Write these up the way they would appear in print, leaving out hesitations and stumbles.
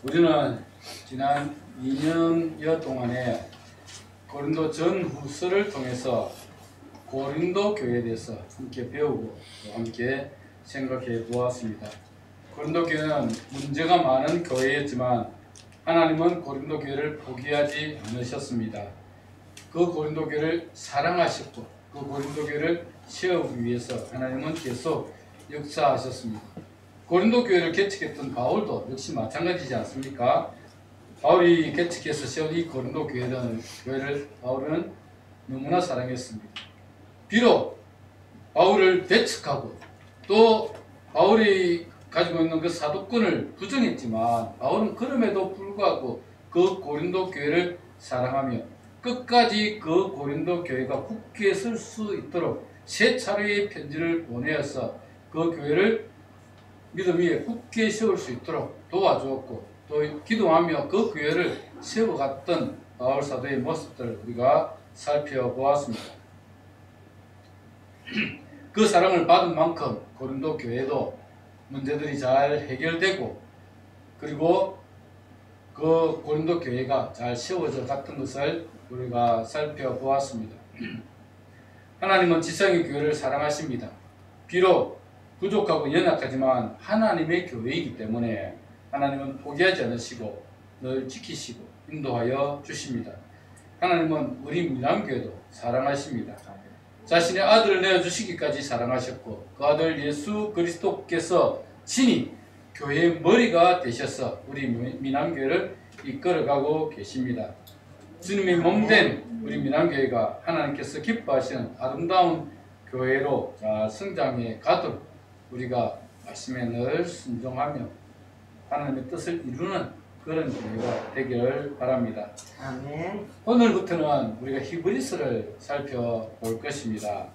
우리는 지난 2년여 동안에 고린도 전후서를 통해서 고린도 교회에 대해서 함께 배우고 또 함께 생각해 보았습니다. 고린도 교회는 문제가 많은 교회였지만 하나님은 고린도 교회를 포기하지 않으셨습니다. 그 고린도 교회를 사랑하셨고 그 고린도 교회를 세우기 위해서 하나님은 계속 역사하셨습니다. 고린도 교회를 개척했던 바울도 역시 마찬가지지 않습니까? 바울이 개척해서 세운 이 고린도 교회를 바울은 너무나 사랑했습니다. 비록 바울을 배척하고 또 바울이 가지고 있는 그 사도권을 부정했지만 바울은 그럼에도 불구하고 그 고린도 교회를 사랑하며 끝까지 그 고린도 교회가 굳게 설 수 있도록 세 차례의 편지를 보내어서 그 교회를 믿음 위에 굳게 세울 수 있도록 도와주었고 또 기도하며 그 교회를 세워갔던 바울 사도의 모습들을 우리가 살펴보았습니다. 그 사랑을 받은 만큼 고린도 교회도 문제들이 잘 해결되고 그리고 그 고린도 교회가 잘 세워져 갔던 것을 우리가 살펴보았습니다. 하나님은 지상의 교회를 사랑하십니다. 비록 부족하고 연약하지만 하나님의 교회이기 때문에 하나님은 포기하지 않으시고 늘 지키시고 인도하여 주십니다. 하나님은 우리 민남교회도 사랑하십니다. 자신의 아들을 내어주시기까지 사랑하셨고 그 아들 예수 그리스도께서 친히 교회의 머리가 되셔서 우리 민남교회를 이끌어가고 계십니다. 주님의 몸된 우리 민남교회가 하나님께서 기뻐하시는 아름다운 교회로 잘 성장해 가도록 우리가 말씀에 늘 순종하며 하나님의 뜻을 이루는 그런 교회가 되기를 바랍니다. 아멘. 오늘부터는 우리가 히브리서를 살펴볼 것입니다.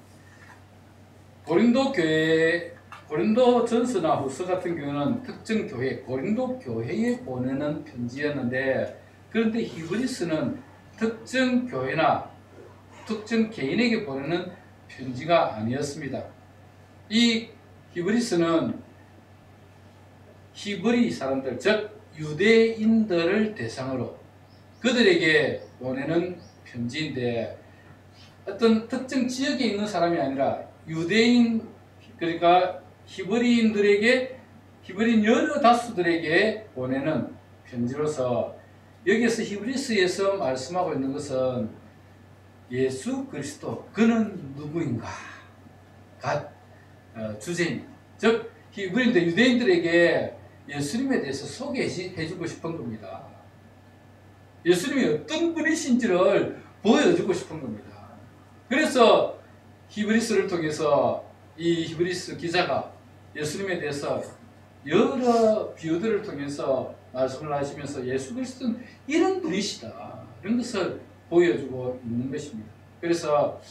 고린도 전서나 후서 같은 경우는 특정 교회, 고린도 교회에 보내는 편지였는데 그런데 히브리서는 특정 교회나 특정 개인에게 보내는 편지가 아니었습니다. 이 히브리서는 히브리 사람들, 즉 유대인들을 대상으로 그들에게 보내는 편지인데 어떤 특정 지역에 있는 사람이 아니라 유대인, 그러니까 히브리인들에게, 히브리인 여러 다수들에게 보내는 편지로서 여기서 히브리서에서 말씀하고 있는 것은 예수 그리스도 그는 누구인가 가 주제입니다. 즉 히브리인들 유대인들에게 예수님에 대해서 소개해주고 싶은 겁니다. 예수님이 어떤 분이신지를 보여주고 싶은 겁니다. 그래서 히브리서를 통해서 이 히브리서 기자가 예수님에 대해서 여러 비유들을 통해서 말씀을 하시면서 예수 그리스도는 이런 분이시다 이런 것을 보여주고 있는 것입니다. 그래서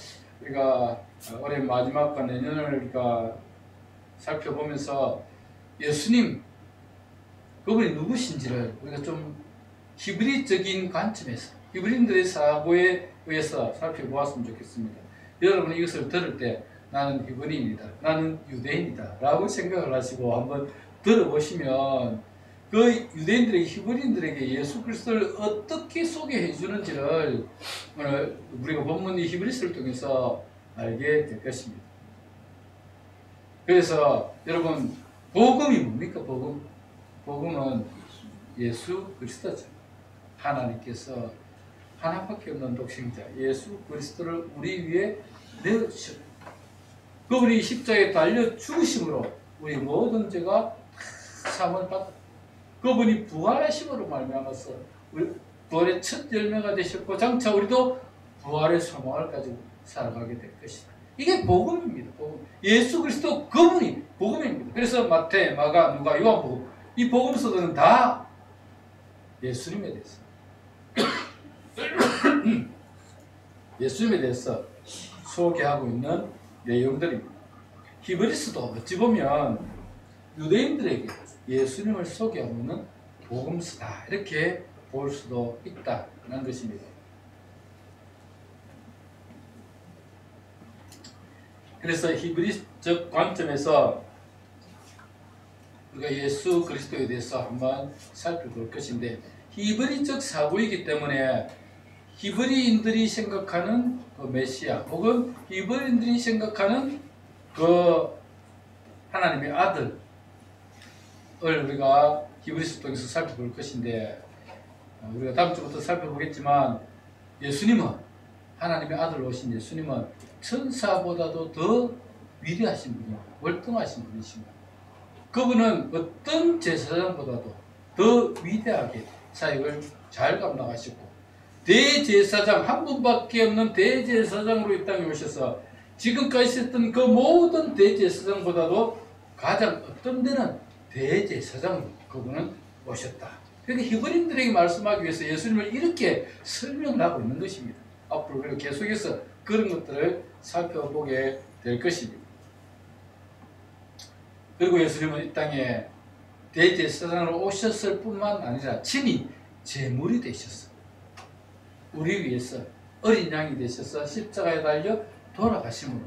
우리가 올해 마지막과 내년을 우리가 살펴보면서 예수님 그분이 누구신지를 우리가 좀 히브리적인 관점에서 히브리인들의 사고에 의해서 살펴보았으면 좋겠습니다. 여러분은 이것을 들을 때 나는 히브리인이다, 나는 유대인이다 라고 생각을 하시고 한번 들어보시면 그 유대인들에게 히브리인들에게 예수 그리스도를 어떻게 소개해 주는지를 오늘 우리가 본문 이 히브리서를 통해서 알게 될 것입니다. 그래서 여러분 복음이 뭡니까? 복음은 예수 그리스도죠. 하나님께서 하나밖에 없는 독생자 예수 그리스도를 우리 위해 내어주셨고 그분이 십자가에 달려 죽으심으로 우리 모든 죄가 사함을 받았고 그분이 부활하심으로 말미암아서 우리 부활의 첫 열매가 되셨고 장차 우리도 부활의 소망을 가지고 살아가게 될 것이다. 이게 복음입니다. 복음. 예수 그리스도 그분이 복음입니다. 그래서 마태, 마가, 누가, 요한복음 이 복음서들은 다 예수님에 대해서 예수님에 대해서 소개하고 있는 내용들입니다. 히브리서도 어찌 보면 유대인들에게 예수님을 소개하고 있는 복음서다 이렇게 볼 수도 있다는 것입니다. 그래서 히브리적 관점에서 우리가 예수 그리스도에 대해서 한번 살펴볼 것인데, 히브리적 사고이기 때문에 히브리인들이 생각하는 그 메시아 혹은 히브리인들이 생각하는 그 하나님의 아들을 우리가 히브리서 통해서 살펴볼 것인데, 우리가 다음 주부터 살펴보겠지만, 예수님은, 하나님의 아들로 오신 예수님은 천사보다도 더 위대하신 분이요, 월등하신 분이십니다. 그분은 어떤 제사장보다도 더 위대하게 사역을 잘 감당하셨고, 대제사장, 한 분밖에 없는 대제사장으로 이 땅에 오셔서 지금까지 있었던 그 모든 대제사장보다도 가장 어떤 데는 대제사장으로 그분은 오셨다. 그런데 히브리인들에게 말씀하기 위해서 예수님을 이렇게 설명을 하고 있는 것입니다. 앞으로 우리가 계속해서 그런 것들을 살펴보게 될 것입니다. 그리고 예수님은 이 땅에 대제사장으로 오셨을 뿐만 아니라 친히 제물이 되셨어. 우리 위해서 어린 양이 되셔서 십자가에 달려 돌아가심으로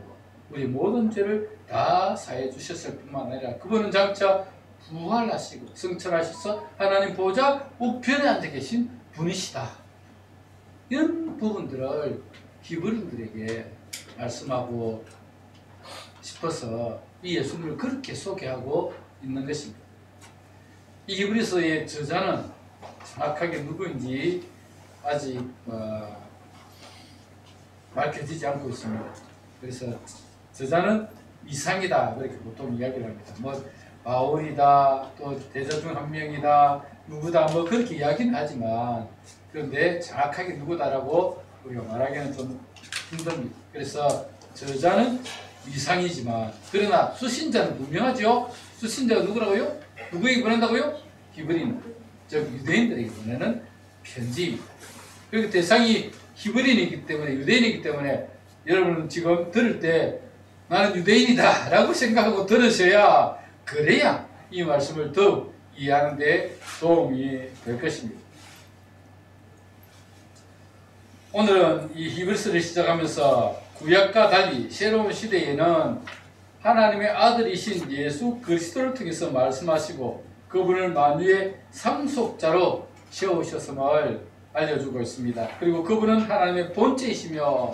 우리 모든 죄를 다 사해 주셨을 뿐만 아니라, 그분은 장차 부활하시고 승천하셔서 하나님 보좌 우편에 앉아 계신 분이시다. 이런 부분들을 히브리인들에게 말씀하고 싶어서 이 예수님을 그렇게 소개하고 있는 것입니다. 이 히브리서의 저자는 정확하게 누구인지 아직 밝혀지지 않고 있습니다. 그래서 저자는 이상이다, 그렇게 보통 이야기를 합니다. 뭐 바울이다, 또 대저 중 한 명이다, 누구다, 뭐 그렇게 이야기는 하지만, 그런데 정확하게 누구다라고 우리가 말하기는 좀 힘듭니다. 그래서 저자는 이상이지만, 그러나 수신자는 분명하죠. 수신자가 누구라고요? 누구에게 보낸다고요? 히브리인, 즉 유대인들에게 보내는 편지입니다. 그리고 대상이 히브리인이기 때문에, 유대인이기 때문에 여러분은 지금 들을 때 나는 유대인이다 라고 생각하고 들으셔야, 그래야 이 말씀을 더욱 이해하는 데 도움이 될 것입니다. 오늘은 이 히브리서를 시작하면서 구약과 달리 새로운 시대에는 하나님의 아들이신 예수 그리스도를 통해서 말씀하시고 그분을 만유의 상속자로 세우셨음을 알려주고 있습니다. 그리고 그분은 하나님의 본체이시며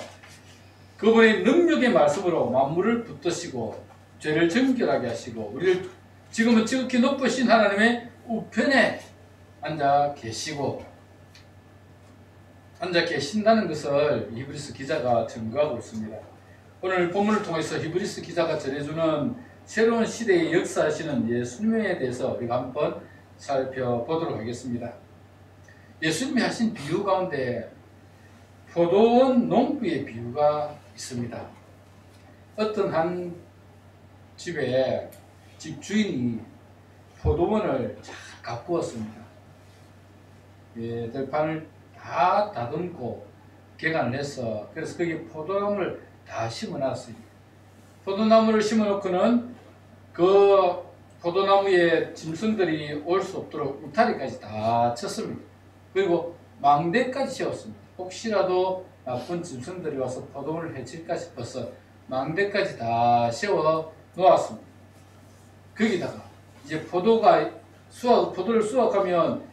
그분의 능력의 말씀으로 만물을 붙드시고 죄를 정결하게 하시고 우리를 지금은 지극히 높으신 하나님의 우편에 앉아 계신다는 것을 히브리서 기자가 증거하고 있습니다. 오늘 본문을 통해서 히브리서 기자가 전해주는 새로운 시대의 역사하시는 예수님에 대해서 우리가 한번 살펴보도록 하겠습니다. 예수님이 하신 비유 가운데 포도원 농부의 비유가 있습니다. 어떤 한 집에 집주인이 포도원을 잘 가꾸었습니다. 들판을 다 다듬고 개간을 해서, 그래서 거기 포도나무를 다 심어놨어요. 포도나무를 심어놓고는 그 포도나무에 짐승들이 올 수 없도록 울타리까지 다 쳤습니다. 그리고 망대까지 세웠습니다. 혹시라도 나쁜 짐승들이 와서 포도원을 해칠까 싶어서 망대까지 다 세워 놓았습니다. 거기다가 이제 포도를 수확하면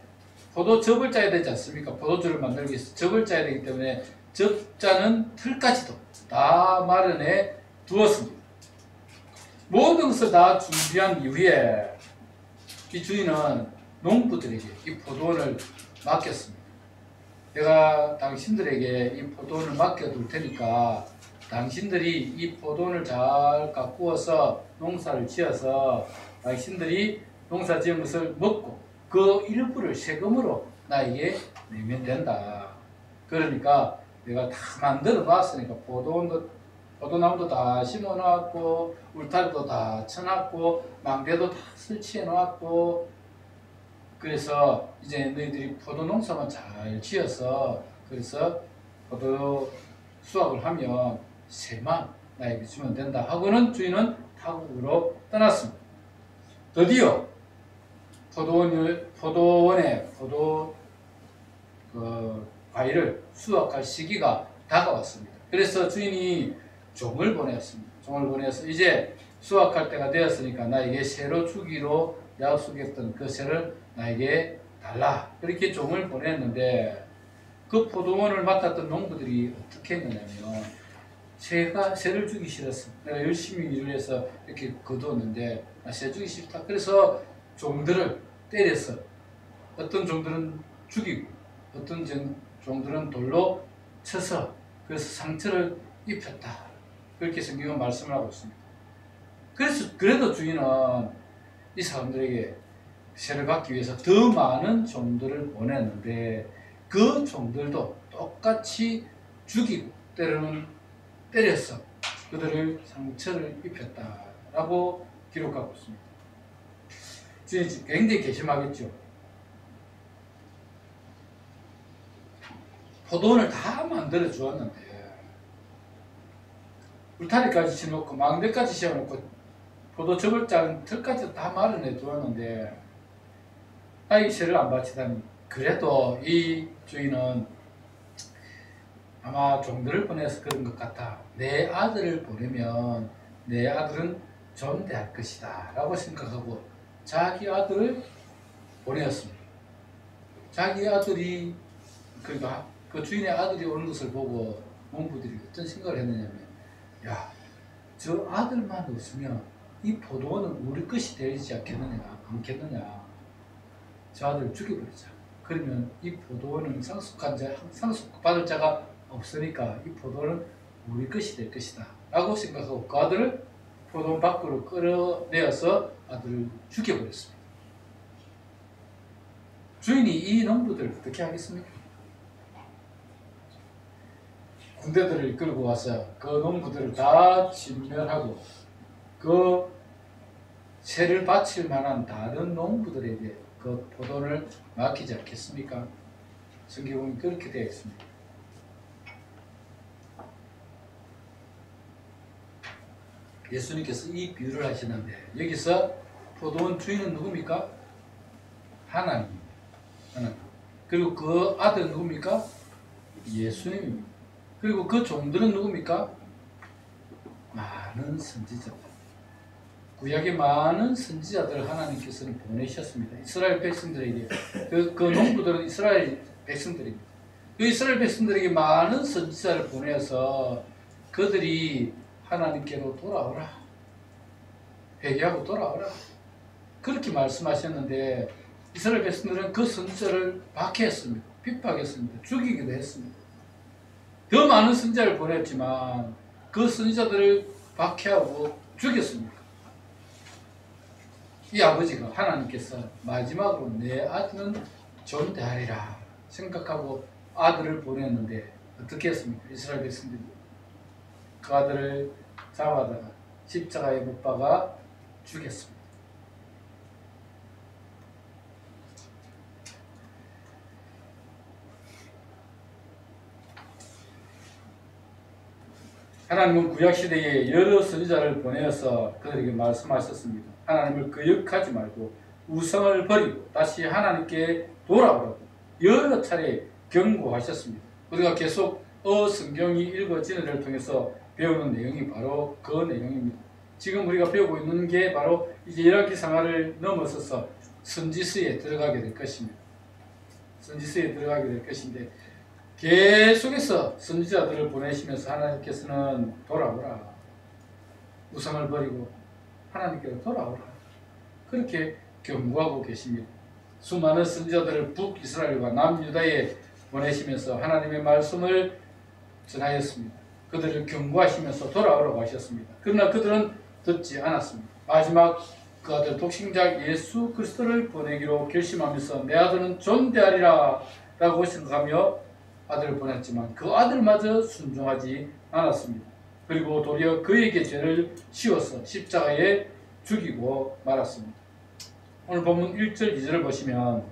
포도즙을 짜야 되지 않습니까? 포도주를 만들기 위해서 즙을 짜야 되기 때문에 즙 짜는 틀까지도 다 마련해 두었습니다. 모든 것을 다 준비한 이후에 이 주인은 농부들에게 이 포도원을 맡겼습니다. 내가 당신들에게 이 포도원을 맡겨둘 테니까 당신들이 이 포도원을 잘 가꾸어서 농사를 지어서 당신들이 농사 지은 것을 먹고 그 일부를 세금으로 나에게 내면 된다. 그러니까 내가 다 만들어 놨으니까 포도나무도 다 심어 놨고 울타리도 다 쳐놨고 망대도 다 설치해 놨고, 그래서 이제 너희들이 포도 농사만 잘 지어서 그래서 포도 수확을 하면 세만 나에게 주면 된다 하고는 주인은 타국으로 떠났습니다. 드디어 포도원에 포도 과일을 수확할 시기가 다가왔습니다. 그래서 주인이 종을 보냈습니다. 종을 보내서 이제 수확할 때가 되었으니까 나에게 새로 주기로 약속했던 그 새를 나에게 달라. 그렇게 종을 보냈는데 그 포도원을 맡았던 농부들이 어떻게 했느냐면 새를 주기 싫었어. 내가 열심히 일을 해서 이렇게 거두었는데 새 주기 싫다. 그래서 종들을 때렸어. 어떤 종들은 죽이고 어떤 종들은 돌로 쳐서 그래서 상처를 입혔다. 그렇게 성경은 말씀을 하고 있습니다. 그래도 주인은 이 사람들에게 새를 받기 위해서 더 많은 종들을 보냈는데 그 종들도 똑같이 죽이고 때렸어. 그들을 상처를 입혔다라고 기록하고 있습니다. 주인이 굉장히 괘씸하겠죠. 포도원을 다 만들어 주었는데 울타리까지 치놓고 망대까지 씌워놓고 포도즙을 짜는 틀까지 다 마련해 주었는데 이 새를 안 바치다니. 그래도 이 주인은 아마 종들을 보내서 그런 것 같아. 내 아들을 보내면 내 아들은 존대할 것이다 라고 생각하고 자기 아들을 보내었습니다. 자기 아들이 그러니까 그 주인의 아들이 오는 것을 보고 농부들이 어떤 생각을 했느냐면 야, 저 아들만 없으면 이 포도원은 우리 것이 되지 않겠느냐. 저 아들을 죽여버리자. 그러면 이 포도원은 상속받을 자가 없으니까 이 포도원은 우리 것이 될 것이다 라고 생각하고 그 아들을 포도원 밖으로 끌어내어서 아들을 죽여버렸습니다. 주인이 이 농부들을 어떻게 하겠습니까? 군대들을 이끌고 와서 그 농부들을 다 진멸하고 그 새를 바칠 만한 다른 농부들에게 그 포도원을 맡기지 않겠습니까? 성경은 그렇게 되어 있습니다. 예수님께서 이 비유를 하시는데 여기서 포도원 주인은 누굽니까? 하나님입니다. 하나님. 그리고 그 아들은 누굽니까? 예수님입니다. 그리고 그 종들은 누굽니까? 많은 선지자들. 구약의 많은 선지자들을 하나님께서는 보내셨습니다. 이스라엘 백성들에게. 그 농부들은 이스라엘 백성들입니다. 그 이스라엘 백성들에게 많은 선지자를 보내서 그들이 하나님께로 돌아오라. 회개하고 돌아오라. 그렇게 말씀하셨는데 이스라엘 백성들은 그 선지자를 박해했습니다. 핍박했습니다. 죽이기도 했습니다. 더 많은 선지자를 보냈지만 그 선지자들을 박해하고 죽였습니다. 이 아버지가 하나님께서 마지막으로 내 아들은 존대하리라 생각하고 아들을 보냈는데 어떻게 했습니까? 이스라엘 백성들이 그 아들을 잡아다가 십자가에 못 박아 죽였습니다. 하나님은 구약시대에 여러 선지자를 보내어서 그들에게 말씀하셨습니다. 하나님을 거역하지 말고 우상을 버리고 다시 하나님께 돌아오라고 여러 차례 경고하셨습니다. 우리가 계속 성경이 읽어지는 데를 통해서 배우는 내용이 바로 그 내용입니다. 지금 우리가 배우고 있는 게 바로 이제 열왕기상하를 넘어서서 선지서에 들어가게 될 것입니다. 선지서에 들어가게 될 것인데 계속해서 선지자들을 보내시면서 하나님께서는 돌아오라. 우상을 버리고 하나님께로 돌아오라. 그렇게 경고하고 계십니다. 수많은 선지자들을 북이스라엘과 남유다에 보내시면서 하나님의 말씀을 전하였습니다. 그들을 경고하시면서 돌아오라고 하셨습니다. 그러나 그들은 듣지 않았습니다. 마지막 그 아들 독생자 예수 그리스도를 보내기로 결심하면서 내 아들은 존대하리라 라고 생각하며 아들을 보냈지만 그 아들마저 순종하지 않았습니다. 그리고 도리어 그에게 죄를 씌워서 십자가에 죽이고 말았습니다. 오늘 본문 1절 2절을 보시면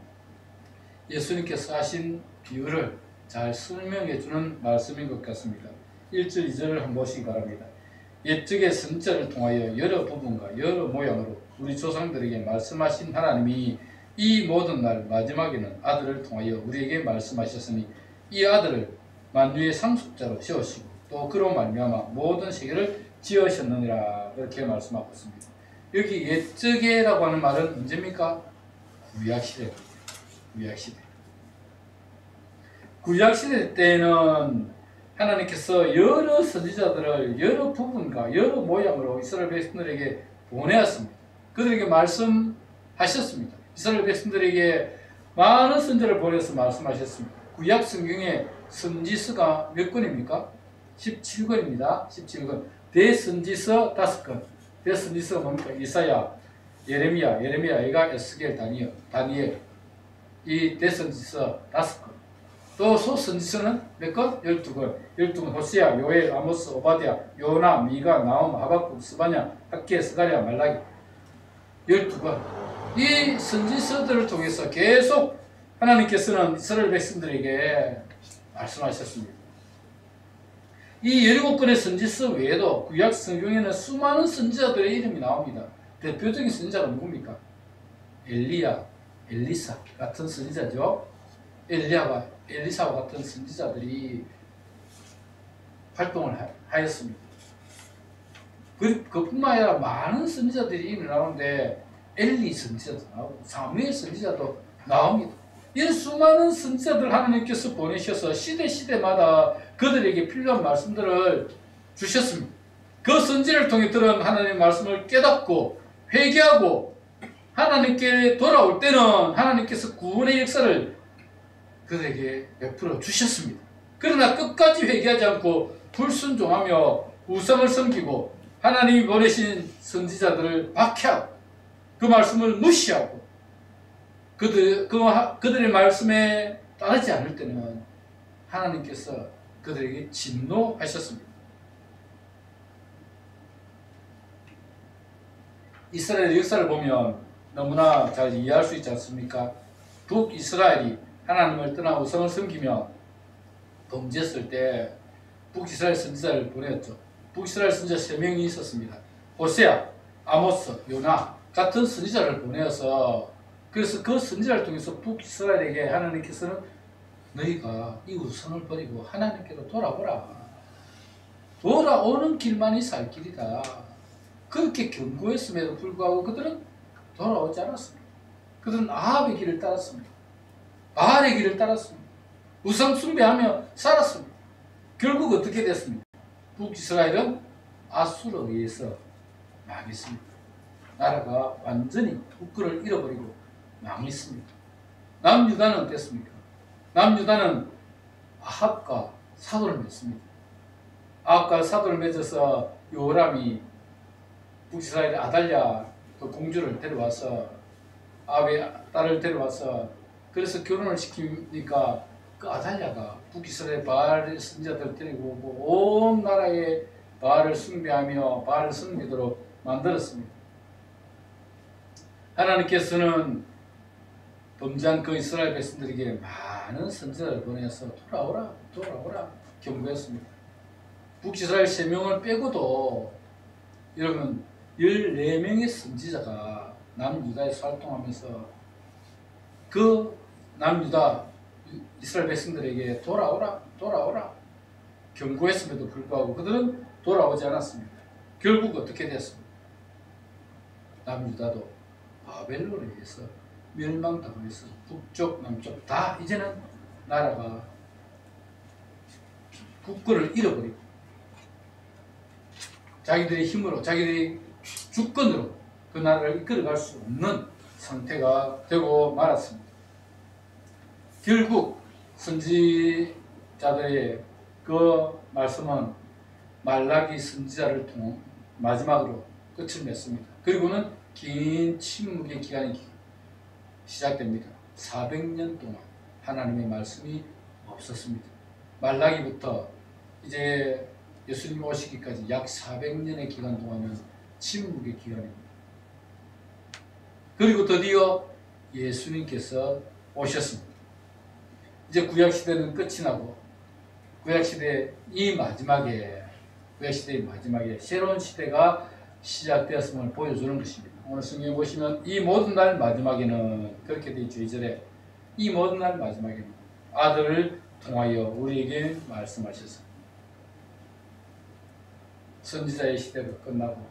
예수님께서 하신 비유를 잘 설명해 주는 말씀인 것 같습니다. 1절 2절을 한번 보시기 바랍니다. 옛적의 선지자를 통하여 여러 부분과 여러 모양으로 우리 조상들에게 말씀하신 하나님이 이 모든 날 마지막에는 아들을 통하여 우리에게 말씀하셨으니 이 아들을 만유의 상속자로 세우시고 또 그로 말미암아 모든 세계를 지으셨느니라. 이렇게 말씀하고 있습니다. 여기 옛적에라고 하는 말은 언제입니까? 구약시대. 구약시대. 구약시대 때는 하나님께서 여러 선지자들을 여러 부분과 여러 모양으로 이스라엘 백성들에게 보내었습니다. 그들에게 말씀하셨습니다. 이스라엘 백성들에게 많은 선지자를 보내서 말씀하셨습니다. 구약 성경에 선지서가 몇 권입니까? 17권입니다. 17권. 대선지서 5권. 대선지서가 뭡니까? 이사야, 예레미야, 예레미야, 에스겔, 다니엘. 이 대선지서 5권. 또 소선지서는 몇 권? 12권. 12권. 호세아, 요엘, 아모스, 오바댜, 요나, 미가, 나움, 하박국, 스바냐, 학개, 스가랴, 말라기. 12권. 이 선지서들을 통해서 계속 하나님께서는 이스라엘 백성들에게 말씀하셨습니다. 이 17권의 선지서 외에도 구약 성경에는 수많은 선지자들의 이름이 나옵니다. 대표적인 선지자가 누굽니까? 엘리야, 엘리사 같은 선지자죠. 엘리야와 엘리사와 같은 선지자들이 활동을 하였습니다. 그뿐만 아니라 많은 선지자들이 이름이 나오는데 엘리 선지자도 나오고 사무엘 선지자도 나옵니다. 이 수많은 선지자들 하나님께서 보내셔서 시대마다 그들에게 필요한 말씀들을 주셨습니다. 그 선지를 통해 들은 하나님의 말씀을 깨닫고 회개하고 하나님께 돌아올 때는 하나님께서 구원의 역사를 그들에게 베풀어 주셨습니다. 그러나 끝까지 회개하지 않고 불순종하며 우상을 섬기고 하나님이 보내신 선지자들을 박해하고 그 말씀을 무시하고 그들의 말씀에 따르지 않을 때는 하나님께서 그들에게 진노하셨습니다. 이스라엘의 역사를 보면 너무나 잘 이해할 수 있지 않습니까? 북이스라엘이 하나님을 떠나 우상을 섬기며 범죄했을 때 북이스라엘 선지자를 보냈죠. 북이스라엘 선지자 3명이 있었습니다. 호세아, 아모스, 요나 같은 선지자를 보내어서 그래서 그 선지자를 통해서 북이스라엘에게 하나님께서는 너희가 이 우상을 버리고 하나님께로 돌아오라. 돌아오는 길만이 살 길이다. 그렇게 경고했음에도 불구하고 그들은 돌아오지 않았습니다. 그들은 아합의 길을 따랐습니다. 바알의 길을 따랐습니다. 우상 숭배하며 살았습니다. 결국 어떻게 됐습니까? 북이스라엘은 아수르에 의해서 망했습니다. 나라가 완전히 국권을 잃어버리고 망했습니다. 남유다는 어땠습니까? 남유다는 아합과 사도를 맺습니다. 아합과 사도를 맺어서 요람이 북이스라엘의 아달랴 그 공주를 데려와서 아합의 딸을 데려와서 그래서 결혼을 시키니까 그 아달랴가 북이스라엘 바알 선지자들을 데리고 오고 온 나라에 바알을 숭배하며 바알을 섬기도록 만들었습니다. 하나님께서는 범죄한 그 이스라엘 백성들에게 많은 선지자를 보내서 돌아오라 경고했습니다. 북이스라엘 3명을 빼고도 여러분 14명의 선지자가 남유다에서 활동하면서 그 남유다 이스라엘 백성들에게 돌아오라 경고했음에도 불구하고 그들은 돌아오지 않았습니다. 결국 어떻게 됐습니까? 남유다도 바벨론에 의해서 멸망당해서 북쪽 남쪽 다 이제는 나라가 국권을 잃어버리고 자기들의 힘으로 자기들의 주권으로 그 나라를 이끌어갈 수 없는 상태가 되고 말았습니다. 결국 선지자들의 그 말씀은 말라기 선지자를 통해 마지막으로 끝을 맺습니다. 그리고는 긴 침묵의 기간이 시작됩니다. 400년 동안 하나님의 말씀이 없었습니다. 말라기부터 이제 예수님 오시기까지 약 400년의 기간 동안은 침묵의 기간입니다. 그리고 드디어 예수님께서 오셨습니다. 이제 구약시대는 끝이 나고 구약시대의 마지막에 새로운 시대가 시작되었음을 보여주는 것입니다. 오늘 성경에 보시면 이 모든 날 마지막에는 그렇게 되어 있죠. 2절에 이 모든 날 마지막에는 아들을 통하여 우리에게 말씀하셔서 선지자의 시대도 끝나고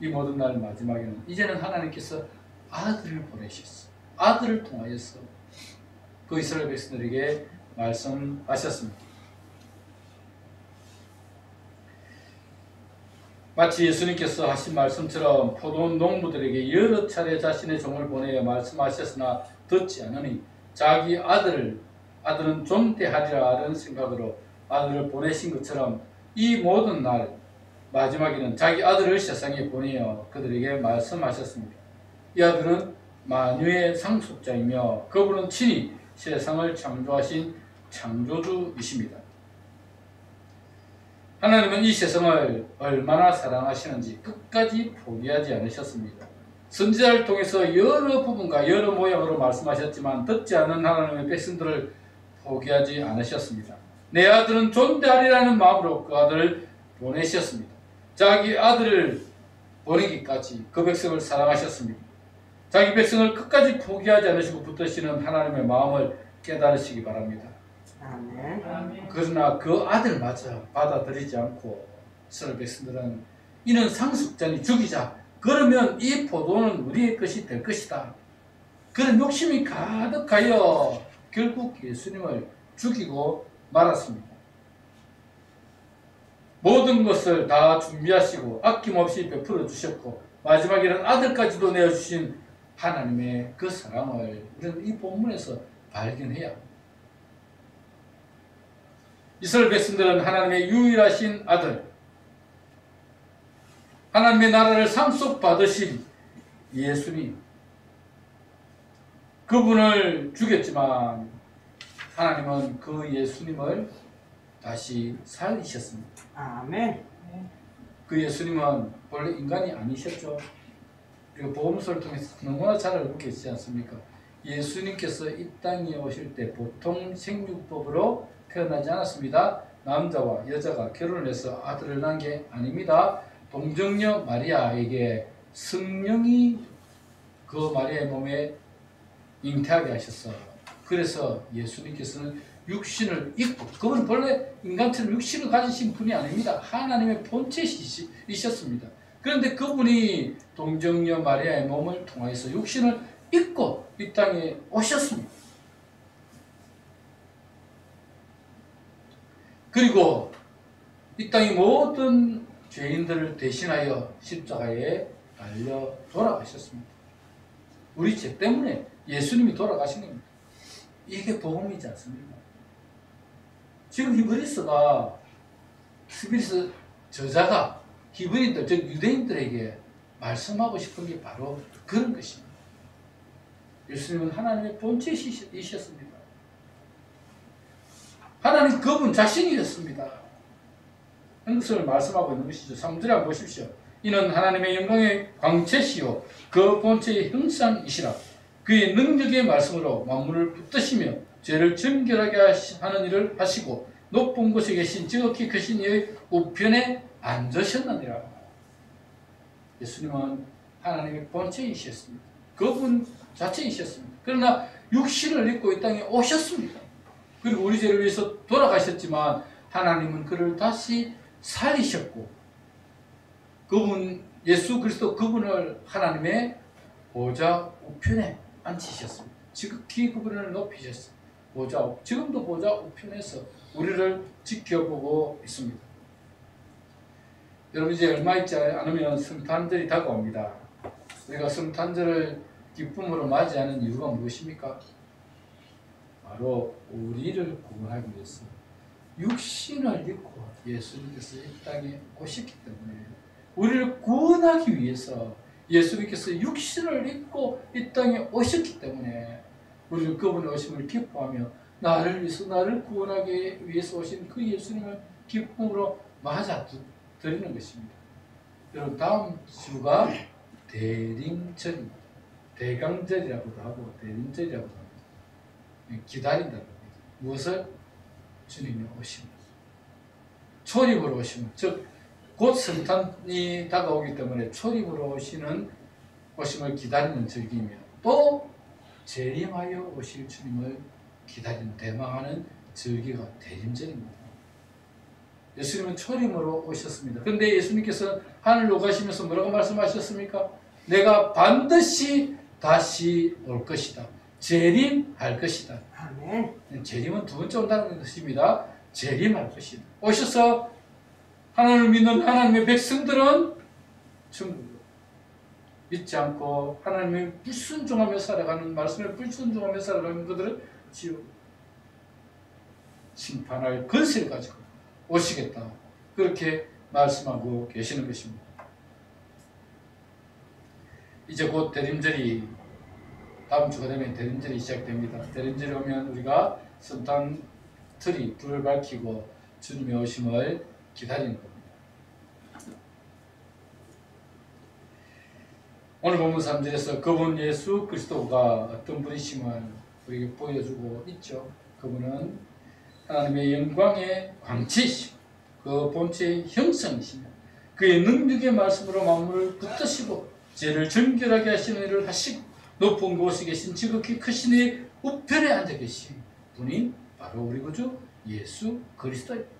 이 모든 날 마지막에는 이제는 하나님께서 아들을 보내셨어. 아들을 통하여서 그 이스라엘 백성들에게 말씀하셨습니다. 마치 예수님께서 하신 말씀처럼 포도원 농부들에게 여러 차례 자신의 종을 보내어 말씀하셨으나 듣지 않으니 자기 아들은 존대하리라는 생각으로 아들을 보내신 것처럼 이 모든 날 마지막에는 자기 아들을 세상에 보내어 그들에게 말씀하셨습니다. 이 아들은 만유의 상속자이며 그분은 친히 세상을 창조하신 창조주이십니다. 하나님은 이 세상을 얼마나 사랑하시는지 끝까지 포기하지 않으셨습니다. 선지자를 통해서 여러 부분과 여러 모양으로 말씀하셨지만 듣지 않은 하나님의 백성들을 포기하지 않으셨습니다. 내 아들은 존대하리라는 마음으로 그 아들을 보내셨습니다. 자기 아들을 보내기까지 그 백성을 사랑하셨습니다. 자기 백성을 끝까지 포기하지 않으시고 붙드시는 하나님의 마음을 깨달으시기 바랍니다. 아멘. 그러나 그 아들마저 받아들이지 않고 이스라엘 백성들은 이는 상속자니 죽이자. 그러면 이 포도는 우리의 것이 될 것이다. 그런 욕심이 가득하여 결국 예수님을 죽이고 말았습니다. 모든 것을 다 준비하시고 아낌없이 베풀어 주셨고 마지막에는 아들까지도 내어주신 하나님의 그 사랑을 우리는 이 본문에서 발견해야 합니다. 이스라엘 백성들은 하나님의 유일하신 아들, 하나님의 나라를 상속받으신 예수님, 그분을 죽였지만 하나님은 그 예수님을 다시 살리셨습니다. 아멘. 그 예수님은 원래 인간이 아니셨죠. 우리가 복음서를 통해서 너무나 잘 알고 계시지 않습니까? 예수님께서 이 땅에 오실 때 보통 생육법으로 태어나지 않았습니다. 남자와 여자가 결혼을 해서 아들을 낳은 게 아닙니다. 동정녀 마리아에게 성령이 그 마리아의 몸에 잉태하게 하셨어. 그래서 예수님께서는 육신을 입고, 그분은 본래 인간처럼 육신을 가지신 분이 아닙니다. 하나님의 본체이셨습니다. 그런데 그분이 동정녀 마리아의 몸을 통해서 육신을 입고 이 땅에 오셨습니다. 그리고 이 땅의 모든 죄인들을 대신하여 십자가에 달려 돌아가셨습니다. 우리 죄 때문에 예수님이 돌아가신 겁니다. 이게 복음이지 않습니까? 지금 히브리서가 히브리서 저자가 히브리인들, 즉 유대인들에게 말씀하고 싶은 게 바로 그런 것입니다. 예수님은 하나님의 본체이셨습니다. 하나님 그분 자신이었습니다. 하는 것을 말씀하고 있는 것이죠. 3절에 한번 보십시오. 이는 하나님의 영광의 광채시요 그 본체의 형상이시라. 그의 능력의 말씀으로 만물을 붙드시며 죄를 정결하게 하는 일을 하시고 높은 곳에 계신 지극히 크신 이의 우편에 앉으셨느니라. 예수님은 하나님의 본체이셨습니다. 그분 자체이셨습니다. 그러나 육신을 입고 이 땅에 오셨습니다. 그리고 우리 죄를 위해서 돌아가셨지만 하나님은 그를 다시 살리셨고 그분 예수 그리스도 그분을 하나님의 보좌 우편에 앉히셨습니다. 지극히 그분을 높이셨습니다. 지금도 보좌 우편에서 우리를 지켜보고 있습니다. 여러분 이제 얼마 있지 않으면 성탄절이 다가옵니다. 우리가 성탄절을 기쁨으로 맞이하는 이유가 무엇입니까? 바로 우리를 구원하기 위해서 육신을 입고 예수님께서 이 땅에 오셨기 때문에 우리를 구원하기 위해서 예수님께서 육신을 입고 이 땅에 오셨기 때문에 우리는 그분의 오심을 기뻐하며 나를 위해서 나를 구원하기 위해서 오신 그 예수님을 기쁨으로 맞아 드리는 것입니다. 여러분 다음 주가 대림절입니다. 대강절이라고도 하고 대림절이라고도 합니다. 기다린다는 겁니다. 무엇을? 주님의 오심을. 초림으로 오심을. 즉 곧 성탄이 다가오기 때문에 초림으로 오시는 오심을 기다리는 절기이며 또 재림하여 오실 주님을 기다리는 대망하는 절기가 대림절입니다. 예수님은 초림으로 오셨습니다. 그런데 예수님께서 하늘로 가시면서 뭐라고 말씀하셨습니까? 내가 반드시 다시 올 것이다. 재림할 것이다. 아멘. 재림은 두 번째 온다는 것입니다. 재림할 것이다. 오셔서 하나님을 믿는 하나님의 백성들은 전부 믿지 않고 하나님의 불순종하며 살아가는 말씀에 불순종하며 살아가는 그들을 지옥 심판할 권세를 가지고 오시겠다. 그렇게 말씀하고 계시는 것입니다. 이제 곧 대림절이 다음 주가 되면 대림절이 시작됩니다. 대림절이 오면 우리가 성탄 트리 불을 밝히고 주님의 오심을 기다리는 겁니다. 오늘 본문 3절에서 그분 예수 그리스도가 어떤 분이심을 우리에게 보여주고 있죠. 그분은 하나님의 영광의 광채이시고 그 본체의 형상이시며 그의 능력의 말씀으로 만물을 붙드시고 죄를 정결하게 하시는 일을 하시고 높은 곳에 계신 지극히 크신 이 우편에 앉아 계신 분이 바로 우리 구주 예수 그리스도입니다.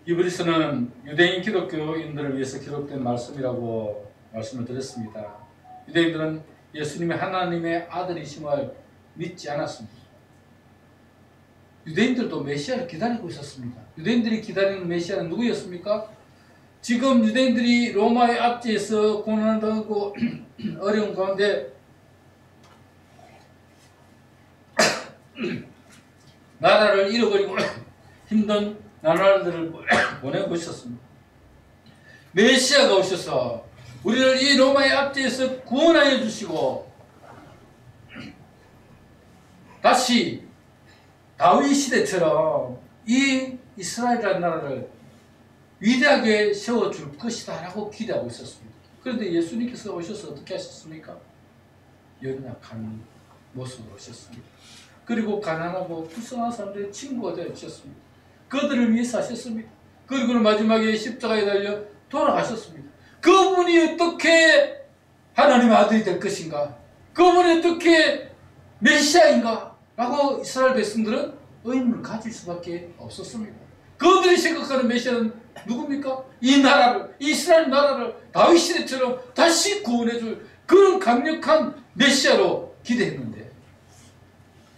이브리서는 유대인 기독교인들을 위해서 기록된 말씀이라고 말씀을 드렸습니다. 유대인들은 예수님이 하나님의 아들이심을 믿지 않았습니다. 유대인들도 메시아를 기다리고 있었습니다. 유대인들이 기다리는 메시아는 누구였습니까? 지금 유대인들이 로마의 압제에서 고난을 당하고 어려운 가운데 나라를 잃어버리고 힘든 나라들을 보내고 있었습니다. 메시아가 오셔서 우리를 이 로마의 압제에서 구원하여 주시고 다시 다윗 시대처럼 이 이스라엘이라는 나라를 위대하게 세워줄 것이다 라고 기대하고 있었습니다. 그런데 예수님께서 오셔서 어떻게 하셨습니까? 연약한 모습으로 오셨습니다. 그리고 가난하고 불쌍한 사람들의 친구가 되어 주셨습니다. 그들을 위해서 하셨습니다. 그리고는 마지막에 십자가에 달려 돌아가셨습니다. 그분이 어떻게 하나님의 아들이 될 것인가? 그분이 어떻게 메시아인가? 라고 이스라엘 백성들은 의문을 가질 수밖에 없었습니다. 그들이 생각하는 메시아는 누굽니까? 이 나라를, 이스라엘 나라를 다윗 시대처럼 다시 구원해줄 그런 강력한 메시아로 기대했는데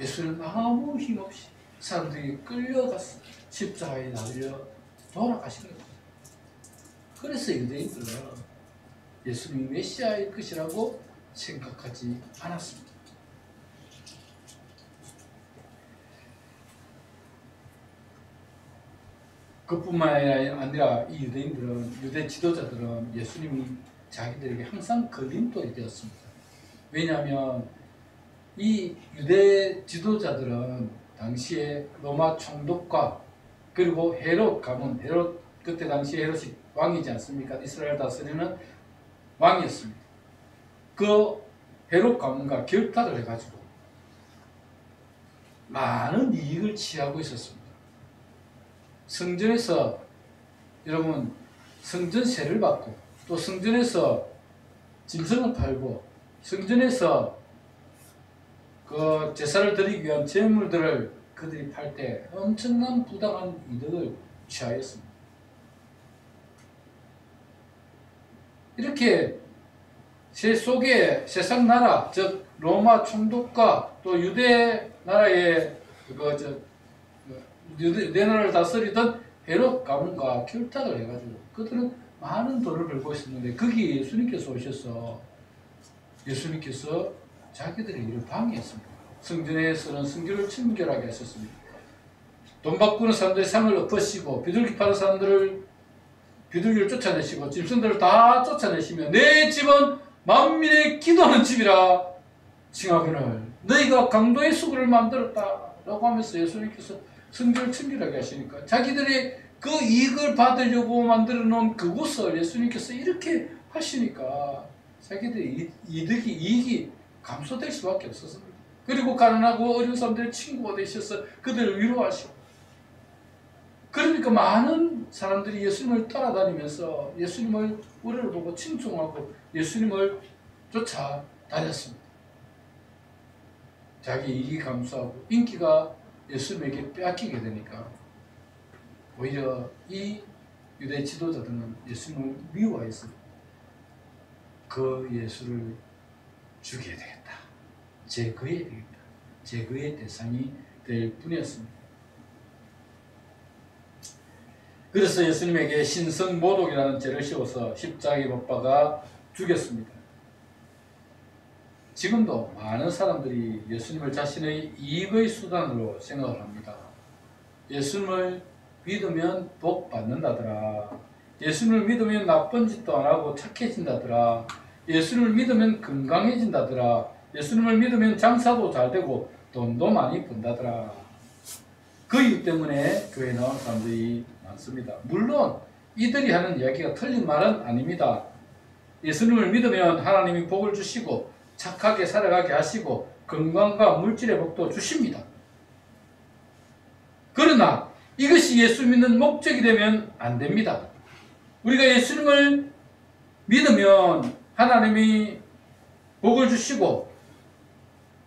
예수는 아무 힘없이 사람들이 끌려가서 십자가에 달려 돌아가신 겁니다. 그래서 유대인들은 예수님이 메시아일 것이라고 생각하지 않았습니다. 그뿐만 아니라 이 유대인들은, 유대 지도자들은 예수님이 자기들에게 항상 걸림돌이 되었습니다. 왜냐하면 이 유대 지도자들은 당시에 로마 총독과 그리고 헤롯 가문, 헤롯 그때 당시에 헤롯이 왕이지 않습니까? 이스라엘 다스리는 왕이었습니다. 그 헤롯 가문과 결탁을 해가지고 많은 이익을 취하고 있었습니다. 성전에서 여러분 성전세를 받고 또 성전에서 짐승을 팔고 성전에서 그 제사를 드리기 위한 제물들을 그들이 팔 때 엄청난 부당한 이득을 취하였습니다. 이렇게 세 속에 세상 나라 즉 로마 총독과 또 유대 나라의 유대 나라를 다스리던 헤롯 가문과 결탁을 해가지고 그들은 많은 돈을 벌고 있었는데 거기에 예수님께서 오셔서 예수님께서 자기들의 일을 방해했습니다. 성전에서는 성전을 청결하게 하셨습니다. 돈 바꾸는 사람들의 상을 엎으시고 비둘기 파는 사람들을 비둘기를 쫓아내시고 짐승들을 다 쫓아내시며 내 집은 만민의 기도하는 집이라 칭하기를 너희가 강도의 수구를 만들었다 라고 하면서 예수님께서 성전을 청결하게 하시니까 자기들이 그 이익을 받으려고 만들어 놓은 그곳을 예수님께서 이렇게 하시니까 자기들의 이익이 감소될 수밖에 없었습니다. 그리고 가난하고 어려운 사람들의 친구가 되셔서 그들을 위로하시고 그러니까 많은 사람들이 예수님을 따라다니면서 예수님을 우리를 보고 칭송하고 예수님을 쫓아다녔습니다. 자기 이익이 감소하고 인기가 예수님에게 빼앗기게 되니까 오히려 이 유대 지도자들은 예수님을 미워해서 그 예수를 죽여야 되겠다. 제거해야 되겠다. 제거의 대상이 될 뿐이었습니다. 그래서 예수님에게 신성모독이라는 죄를 씌워서 십자가에 못 박아 죽였습니다. 지금도 많은 사람들이 예수님을 자신의 이익의 수단으로 생각을 합니다. 예수님을 믿으면 복 받는다더라. 예수님을 믿으면 나쁜 짓도 안 하고 착해진다더라. 예수님을 믿으면 건강해진다더라. 예수님을 믿으면 장사도 잘 되고 돈도 많이 번다더라. 그 이유 때문에 교회에 나온 사람들이 많습니다. 물론 이들이 하는 이야기가 틀린 말은 아닙니다. 예수님을 믿으면 하나님이 복을 주시고 착하게 살아가게 하시고 건강과 물질의 복도 주십니다. 그러나 이것이 예수 믿는 목적이 되면 안 됩니다. 우리가 예수님을 믿으면 하나님이 복을 주시고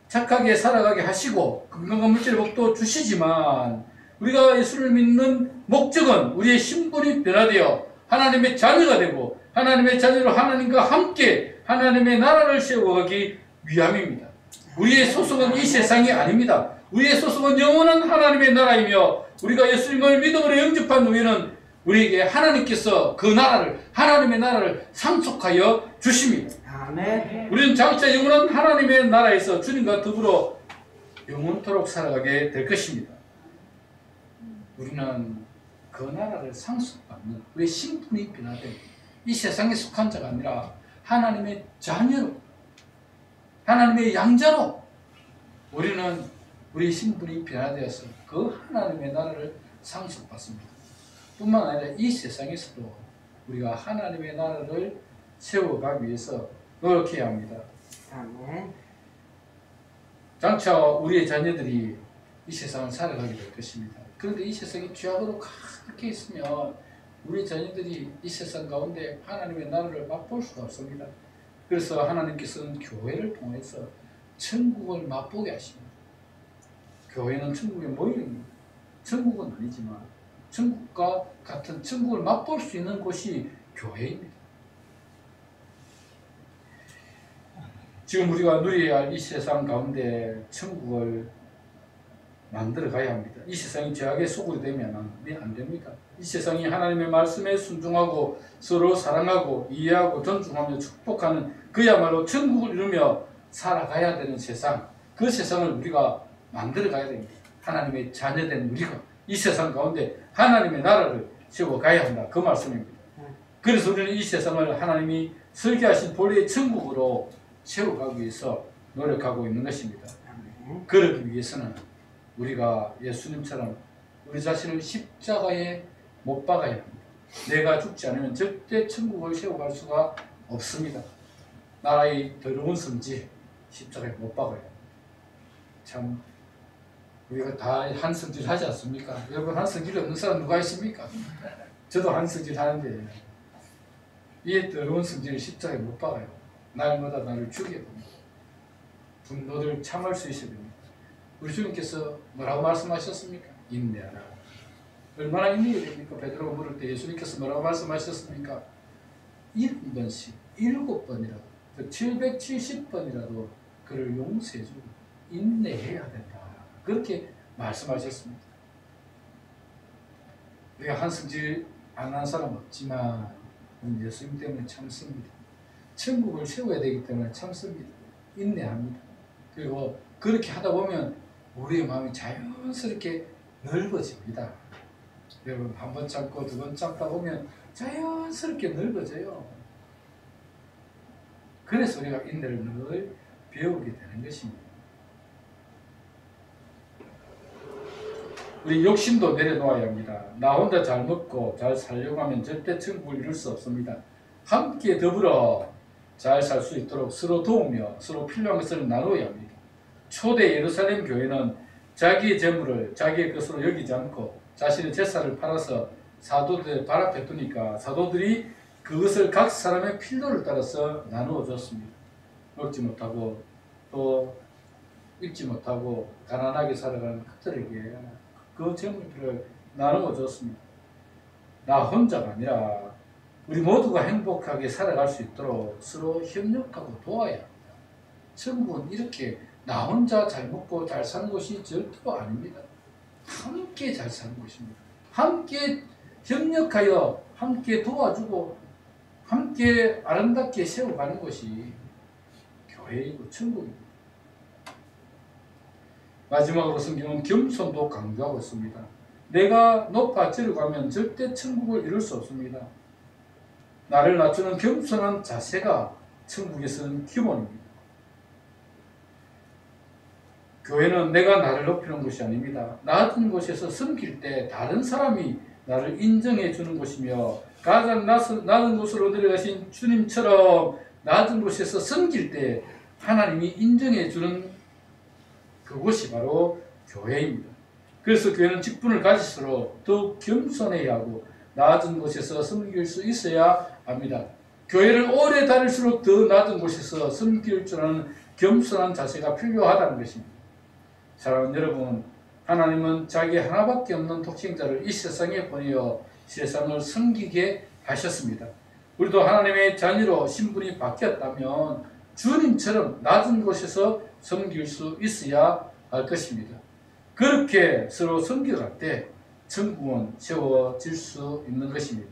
착하게 살아가게 하시고 건강과 물질의 복도 주시지만 우리가 예수를 믿는 목적은 우리의 신분이 변화되어 하나님의 자녀가 되고 하나님의 자녀로 하나님과 함께 하나님의 나라를 세워가기 위함입니다. 우리의 소속은 이 세상이 아닙니다. 우리의 소속은 영원한 하나님의 나라이며 우리가 예수님을 믿음으로 영접한 후에는 우리에게 하나님께서 그 나라를 하나님의 나라를 상속하여 주십니다. 아멘. 우리는 장차 영원한 하나님의 나라에서 주님과 더불어 영원토록 살아가게 될 것입니다. 우리는 그 나라를 상속받는 우리의 신분이 변화된 이 세상에 속한 자가 아니라 하나님의 자녀로 하나님의 양자로 우리는 우리 신분이 변화되어서 그 하나님의 나라를 상속받습니다. 뿐만 아니라 이 세상에서도 우리가 하나님의 나라를 세워가기 위해서 노력해야 합니다. 아멘. 장차 우리의 자녀들이 이 세상을 살아가게 될 것입니다. 그런데 이 세상이 죄악으로 가득해 있으면 우리 자녀들이 이 세상 가운데 하나님의 나라를 맛볼 수가 없습니다. 그래서 하나님께서는 교회를 통해서 천국을 맛보게 하십니다. 교회는 천국의 모형입니다. 천국은 아니지만 천국과 같은 천국을 맛볼 수 있는 곳이 교회입니다. 지금 우리가 누려야 할 이 세상 가운데 천국을 만들어 가야 합니다. 이 세상이 죄악의 소굴이 되면 안 됩니다. 이 세상이 하나님의 말씀에 순종하고 서로 사랑하고 이해하고 존중하며 축복하는 그야말로 천국을 이루며 살아가야 되는 세상, 그 세상을 우리가 만들어 가야 됩니다. 하나님의 자녀된 우리가 이 세상 가운데 하나님의 나라를 세워가야 한다. 그 말씀입니다. 그래서 우리는 이 세상을 하나님이 설계하신 본래의 천국으로 세워가기 위해서 노력하고 있는 것입니다. 그러기 위해서는 우리가 예수님처럼 우리 자신을 십자가에 못 박아야 합니다. 내가 죽지 않으면 절대 천국을 세워갈 수가 없습니다. 나라의 더러운 성질 십자가에 못 박아야 합니다. 참 우리가 다 한 성질 하지 않습니까? 여러분 한 성질 없는 사람 누가 있습니까? 저도 한 성질 하는데 이 더러운 성질을 십자가에 못 박아요. 날마다 나를 죽여야 됩니다. 분노를 참을 수 있어야 됩니다. 우리 주님께서 뭐라고 말씀하셨습니까? 인내하라. 얼마나 인내해야 됩니까? 베드로가 물을 때 예수님께서 뭐라고 말씀하셨습니까? 7번씩 7번이라도 770번이라도 그를 용서해주고 인내해야 된다. 그렇게 말씀하셨습니다. 우리가 한승질 안 한 사람 없지만 예수님 때문에 참습니다. 천국을 세워야 되기 때문에 참습니다. 인내합니다. 그리고 그렇게 하다 보면 우리의 마음이 자연스럽게 넓어집니다. 여러분 한 번 참고 두 번 참다 보면 자연스럽게 넓어져요. 그래서 우리가 인내를 늘 배우게 되는 것입니다. 우리 욕심도 내려놓아야 합니다. 나 혼자 잘 먹고 잘 살려고 하면 절대 천국을 이룰 수 없습니다. 함께 더불어 잘 살 수 있도록 서로 도우며 서로 필요한 것을 나누어야 합니다. 초대 예루살렘 교회는 자기의 재물을 자기의 것으로 여기지 않고 자신의 재산을 팔아서 사도들의 발 앞에 두니까 사도들이 그것을 각 사람의 필요를 따라서 나누어 줬습니다. 먹지 못하고 또 읽지 못하고 가난하게 살아가는 그들에게 그 재물들을 나누어 줬습니다. 나 혼자가 아니라 우리 모두가 행복하게 살아갈 수 있도록 서로 협력하고 도와야 합니다. 천국은 이렇게 나 혼자 잘 먹고 잘 사는 곳이 절대로 아닙니다. 함께 잘 사는 곳입니다. 함께 협력하여 함께 도와주고 함께 아름답게 세워가는 것이 교회이고 천국입니다. 마지막으로 성경은 겸손도 강조하고 있습니다. 내가 높아지려 가면 절대 천국을 이룰 수 없습니다. 나를 낮추는 겸손한 자세가 천국에서는 기본입니다. 교회는 내가 나를 높이는 것이 아닙니다. 낮은 곳에서 섬길 때 다른 사람이 나를 인정해 주는 것이며 가장 낮은 곳으로 내려가신 주님처럼 낮은 곳에서 섬길 때 하나님이 인정해 주는 그곳이 바로 교회입니다. 그래서 교회는 직분을 가질수록 더욱 겸손해야 하고 낮은 곳에서 섬길 수 있어야 합니다. 교회를 오래 다닐수록 더 낮은 곳에서 섬길 줄 아는 겸손한 자세가 필요하다는 것입니다. 사랑하는 여러분, 하나님은 자기 하나밖에 없는 독생자를 이 세상에 보내어 세상을 섬기게 하셨습니다. 우리도 하나님의 자녀로 신분이 바뀌었다면 주님처럼 낮은 곳에서 섬길 수 있어야 할 것입니다. 그렇게 서로 섬겨갈 때 천국은 세워질 수 있는 것입니다.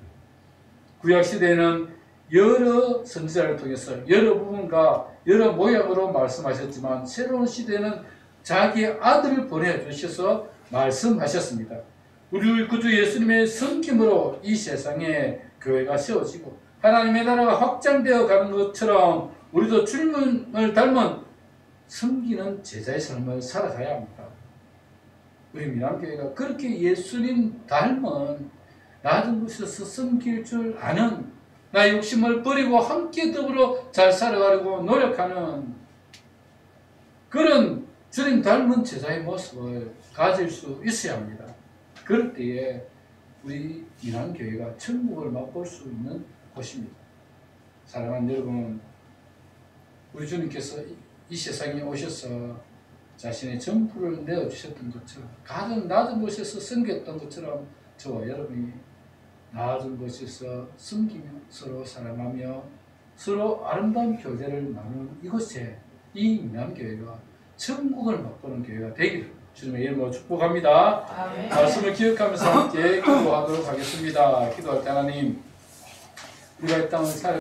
구약시대에는 여러 선지자를 통해서 여러 부분과 여러 모양으로 말씀하셨지만 새로운 시대에는 자기 아들을 보내주셔서 말씀하셨습니다. 우리 구주 예수님의 섬김으로 이 세상에 교회가 세워지고 하나님의 나라가 확장되어 가는 것처럼 우리도 주님을 닮은 섬기는 제자의 삶을 살아가야 합니다. 우리 민안교회가 그렇게 예수님 닮은 낮은 곳에서 섬길 줄 아는 나의 욕심을 버리고 함께 더불어 잘 살아가려고 노력하는 그런 주님 닮은 제자의 모습을 가질 수 있어야 합니다. 그럴 때에 우리 민안교회가 천국을 맛볼 수 있는 곳입니다. 사랑하는 여러분, 우리 주님께서 이 세상에 오셔서 자신의 전부를 내어주셨던 것처럼 가장 낮은 곳에서 섬겼던 것처럼 저와 여러분이 낮은 곳에서 섬기며 서로 사랑하며 서로 아름다운 교제를 나누는 이곳에 이 민안교회가 천국을 맛보는 교회가 되기를 주님의 이름으로 축복합니다. 아멘. 말씀을 기억하면서 함께 기도하도록 하겠습니다. 기도할 때 하나님, 우리가 이 땅을 살아